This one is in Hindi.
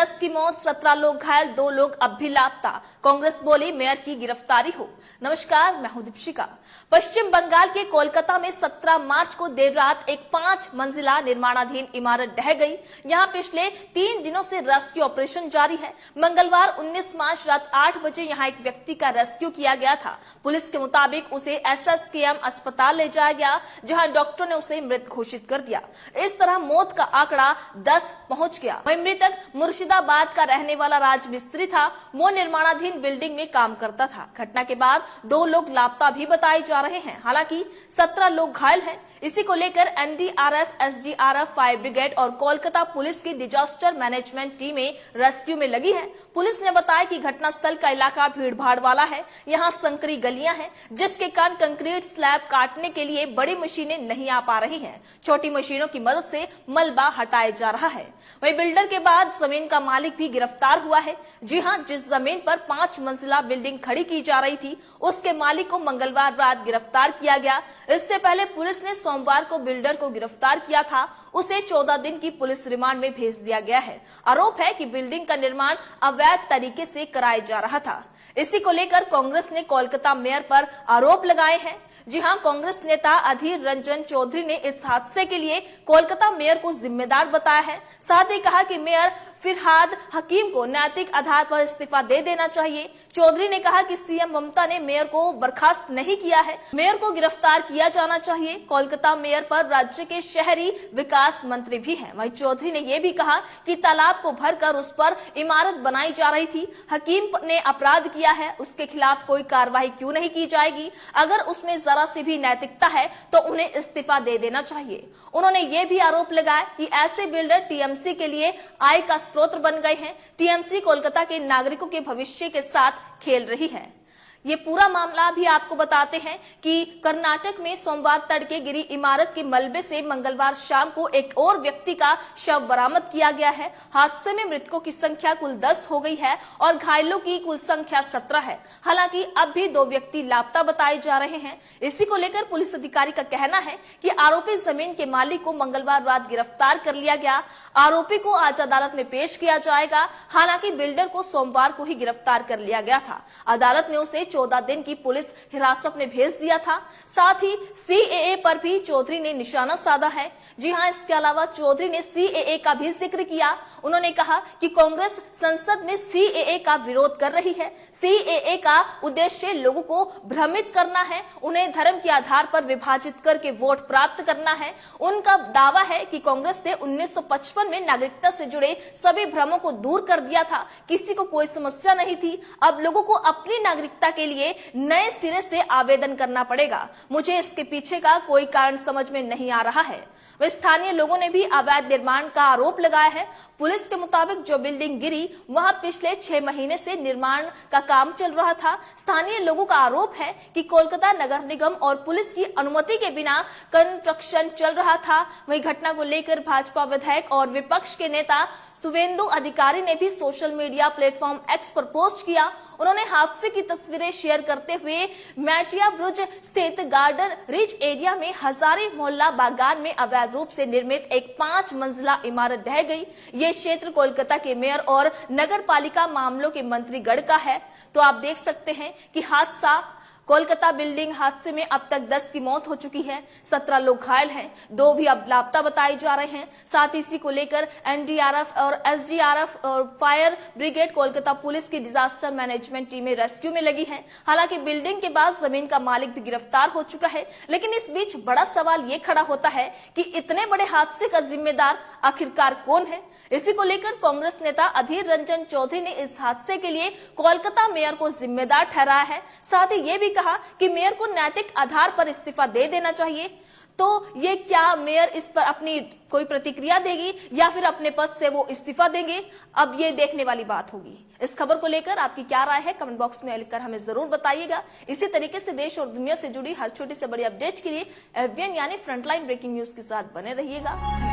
10 की मौत, 17 लोग घायल, 2 लोग अब भी लापता। कांग्रेस बोली मेयर की गिरफ्तारी हो। नमस्कार, मैं हूं दीपशिका। पश्चिम बंगाल के कोलकाता में 17 मार्च को देर रात एक 5 मंजिला निर्माणाधीन इमारत ढह गई। यहां पिछले 3 दिनों से रेस्क्यू ऑपरेशन जारी है। मंगलवार 19 मार्च रात 8 बजे यहां एक व्यक्ति का रेस्क्यू किया गया था। पुलिस के मुताबिक उसे एसएसकेएम अस्पताल ले जाया गया, जहां डॉक्टर ने उसे मृत घोषित कर दिया। इस तरह मौत का आंकड़ा 10 पहुंच गया। वही मृतक मुर्शिदाबाद का रहने वाला राजमिस्त्री था। वो निर्माणाधीन बिल्डिंग में काम करता था। घटना के बाद 2 लोग लापता भी बताए जा रहे हैं। हालांकि 17 लोग घायल हैं। इसी को लेकर एनडीआरएफ, एसडीआरएफ, फायर ब्रिगेड और कोलकाता पुलिस की डिजास्टर मैनेजमेंट टीमें रेस्क्यू में लगी है। पुलिस ने बताया कि घटनास्थल का इलाका भीड़भाड़ वाला है। यहाँ संकरी गलियां हैं, जिसके कारण कंक्रीट स्लैब काटने के लिए बड़ी मशीनें नहीं आ पा रही हैं। छोटी मशीनों की मदद से मलबा हटाया जा रहा है। वही बिल्डर के बाद जमीन का मालिक भी गिरफ्तार हुआ है। जी हां, जिस जमीन पर 5 मंजिला बिल्डिंग खड़ी की जा रही थी, उसके मालिक को मंगलवार रात गिरफ्तार किया गया। इससे पहले पुलिस ने सोमवार को बिल्डर को गिरफ्तार किया था। उसे 14 दिन की पुलिस रिमांड में भेज दिया गया है। आरोप है कि बिल्डिंग का निर्माण अवैध तरीके से कराया जा रहा था। इसी को लेकर कांग्रेस ने कोलकाता मेयर पर आरोप लगाए हैं। जी हां, कांग्रेस नेता अधीर रंजन चौधरी ने इस हादसे के लिए कोलकाता मेयर को जिम्मेदार बताया है। साथ ही कहा कि मेयर फिरहाद हकीम को नैतिक आधार पर इस्तीफा दे देना चाहिए। चौधरी ने कहा कि सीएम ममता ने मेयर को बर्खास्त नहीं किया है, मेयर को गिरफ्तार किया जाना चाहिए। कोलकाता मेयर पर राज्य के शहरी विकास मंत्री भी हैं। वहीं चौधरी ने यह भी कहा कि तालाब को भरकर उस पर इमारत बनाई जा रही थी। हकीम ने अपराध किया है, उसके खिलाफ कोई कार्रवाई क्यों नहीं की जाएगी? अगर उसमें जरा सी भी नैतिकता है तो उन्हें इस्तीफा दे देना चाहिए। उन्होंने ये भी आरोप लगाया कि ऐसे बिल्डर टीएमसी के लिए आय का स्रोत बन गए हैं। टीएमसी कोलकाता के नागरिकों के भविष्य के साथ खेल रही है। ये पूरा मामला भी आपको बताते हैं कि कर्नाटक में सोमवार तड़के गिरी इमारत के मलबे से मंगलवार शाम को एक और व्यक्ति का शव बरामद किया गया है। हादसे में मृतकों की संख्या कुल 10 हो गई है और घायलों की कुल संख्या 17 है। हालांकि अब भी 2 व्यक्ति लापता बताए जा रहे हैं। इसी को लेकर पुलिस अधिकारी का कहना है कि आरोपी जमीन के मालिक को मंगलवार रात गिरफ्तार कर लिया गया। आरोपी को आज अदालत में पेश किया जाएगा। हालांकि बिल्डर को सोमवार को ही गिरफ्तार कर लिया गया था। अदालत ने उसे 14 दिन की पुलिस हिरासत में भेज दिया था। साथ ही सीएए पर भी चौधरी ने निशाना साधा है। जी हां, इसके अलावा चौधरी ने सीएए का भी जिक्र किया। उन्होंने कहा कि कांग्रेस संसद में सीएए का विरोध कर रही है। सीएए का उद्देश्य लोगों को भ्रमित करना है, उन्हें धर्म के आधार पर विभाजित करके वोट प्राप्त करना है। उनका दावा है कि कांग्रेस ने 1955 में नागरिकता से जुड़े सभी भ्रमों को दूर कर दिया था। किसी को कोई समस्या नहीं थी। अब लोगों को अपनी नागरिकता के लिए नए सिरे से आवेदन करना पड़ेगा। मुझे इसके पीछे का कोई कारण समझ में नहीं आ रहा है। स्थानीय लोगों ने भी अवैध निर्माण का आरोप लगाया है। पुलिस के मुताबिक जो बिल्डिंग गिरी, वहां पिछले 6 महीने से निर्माण का काम चल रहा था। स्थानीय लोगों का आरोप है कि कोलकाता नगर निगम और पुलिस की अनुमति के बिना कंस्ट्रक्शन चल रहा था। वहीं घटना को लेकर भाजपा विधायक और विपक्ष के नेता शुवेंदु अधिकारी ने भी सोशल मीडिया प्लेटफॉर्म एक्स पर पोस्ट किया। उन्होंने हादसे की तस्वीरें शेयर करते हुए मैटिया ब्रुज स्थित गार्डन रिच एरिया में हजारी मोहल्ला बागान में अवैध रूप से निर्मित एक 5 मंजिला इमारत ढह गई। ये क्षेत्र कोलकाता के मेयर और नगर पालिका मामलों के मंत्री गढ़ का है। तो आप देख सकते हैं कि हादसा कोलकाता बिल्डिंग हादसे में अब तक 10 की मौत हो चुकी है, 17 लोग घायल हैं, 2 भी अब लापता बताए जा रहे हैं। साथ ही इसी को लेकर एनडीआरएफ और एसडीआरएफ और फायर ब्रिगेड कोलकाता पुलिस की डिजास्टर मैनेजमेंट टीमें रेस्क्यू में लगी हैं। हालांकि बिल्डिंग के बाद जमीन का मालिक भी गिरफ्तार हो चुका है। लेकिन इस बीच बड़ा सवाल ये खड़ा होता है कि इतने बड़े हादसे का जिम्मेदार आखिरकार कौन है? इसी को लेकर कांग्रेस नेता अधीर रंजन चौधरी ने इस हादसे के लिए कोलकाता मेयर को जिम्मेदार ठहराया है। साथ ही ये भी कहा कि मेयर को नैतिक आधार पर इस्तीफा दे देना चाहिए। तो ये क्या मेयर इस पर अपनी कोई प्रतिक्रिया देगी या फिर अपने पद से वो इस्तीफा देंगे? अब ये देखने वाली बात होगी। इस खबर को लेकर आपकी क्या राय है, कमेंट बॉक्स में लिखकर हमें जरूर बताइएगा। इसी तरीके से देश और दुनिया से जुड़ी हर छोटी से बड़ी अपडेट के लिए एफबीएन यानी फ्रंटलाइन ब्रेकिंग न्यूज के साथ बने रहिएगा।